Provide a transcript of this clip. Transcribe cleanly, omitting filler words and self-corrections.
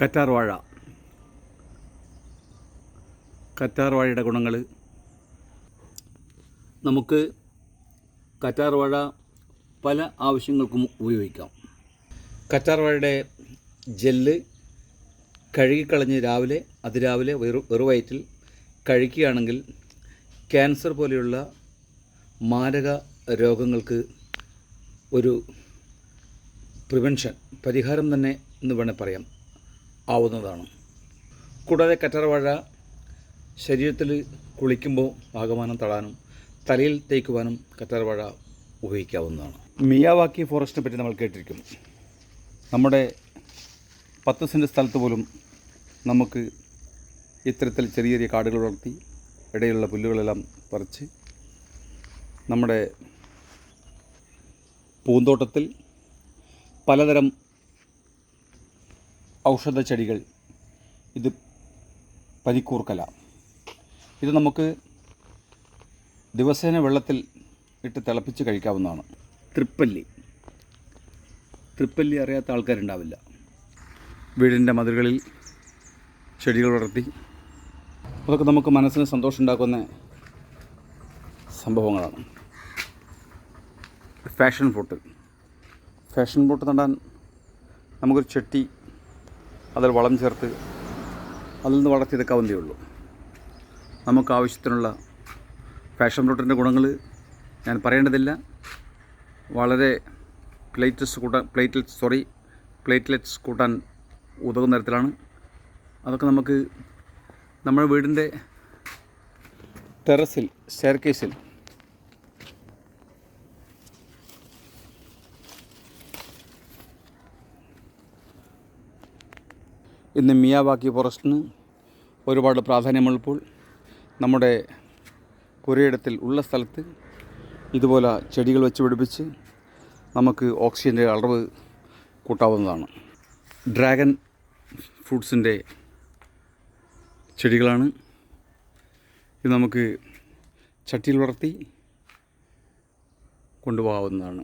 കറ്റാർ വാഴയുടെ ഗുണങ്ങൾ. നമുക്ക് കറ്റാർ വാഴ പല ആവശ്യങ്ങൾക്കും ഉപയോഗിക്കാം. കറ്റാർ വാഴയുടെ ജെല്ല് കഴുകിക്കളഞ്ഞ് അതിരാവിലെ വെറുവയറ്റിൽ കഴിക്കുകയാണെങ്കിൽ ക്യാൻസർ പോലെയുള്ള മാരക രോഗങ്ങൾക്ക് ഒരു പരിഹാരം തന്നെ എന്ന് വേണേൽ പറയാം ആവുന്നതാണ്. കൂടാതെ കറ്റാർ വാഴ ശരീരത്തിൽ കുളിക്കുമ്പോൾ ആകമാനം തടാനും തലയിൽ തേക്കുവാനും കറ്റാർ വാഴ ഉപയോഗിക്കാവുന്നതാണ്. മിയാവാക്കി ഫോറസ്റ്റിനെ പറ്റി നമ്മൾ കേട്ടിരിക്കും. നമ്മുടെ 10 സെൻറ്റ് സ്ഥലത്ത് പോലും നമുക്ക് ഇത്തരത്തിൽ ചെറിയ ചെറിയ കാടുകൾ വളർത്തി ഇടയിലുള്ള പുല്ലുകളെല്ലാം പറിച്ച് നമ്മുടെ പൂന്തോട്ടത്തിൽ പലതരം ഔഷധ ചെടികൾ, ഇത് പനിക്കൂർക്കല, ഇത് നമുക്ക് ദിവസേന വെള്ളത്തിൽ ഇട്ട് തിളപ്പിച്ച് കഴിക്കാവുന്നതാണ്. തൃപ്പല്ലി അറിയാത്ത ആൾക്കാരുണ്ടാവില്ല. വീടിൻ്റെ മതിലുകളിൽ ചെടികൾ വളർത്തി അതൊക്കെ നമുക്ക് മനസ്സിന് സന്തോഷം ഉണ്ടാക്കുന്ന സംഭവങ്ങളാണ്. ഫാഷൻ ഫ്രൂട്ട് നടാൻ നമുക്കൊരു ചട്ടി, അതിൽ വളം ചേർത്ത് അതിൽ നിന്ന് വളർത്തിയെടുക്കാവുന്നതേ ഉള്ളൂ. നമുക്ക് ആവശ്യത്തിനുള്ള ഫാഷൻ ഫ്രൂട്ടിൻ്റെ ഗുണങ്ങൾ ഞാൻ പറയേണ്ടതില്ല. വളരെ പ്ലേറ്റ്ലെറ്റ്സ് കൂട്ടാൻ ഉതകുന്ന തരത്തിലാണ്. അതൊക്കെ നമുക്ക് നമ്മുടെ വീടിൻ്റെ ടെറസിൽ, സ്റ്റെയർകേസിൽ ഇന്ന് മിയാവാക്കി ഫോറസ്റ്റിന് ഒരുപാട് പ്രാധാന്യമുള്ളപ്പോൾ നമ്മുടെ പുരയിടത്തിൽ ഉള്ള സ്ഥലത്ത് ഇതുപോലെ ചെടികൾ വെച്ച് പിടിപ്പിച്ച് നമുക്ക് ഓക്സിജൻ്റെ അളവ് കൂട്ടാവുന്നതാണ്. ഡ്രാഗൺ ഫ്രൂട്ട്സിൻ്റെ ചെടികളാണ്. ഇത് നമുക്ക് ചട്ടിയിൽ വളർത്തി കൊണ്ടുപോകാവുന്നതാണ്.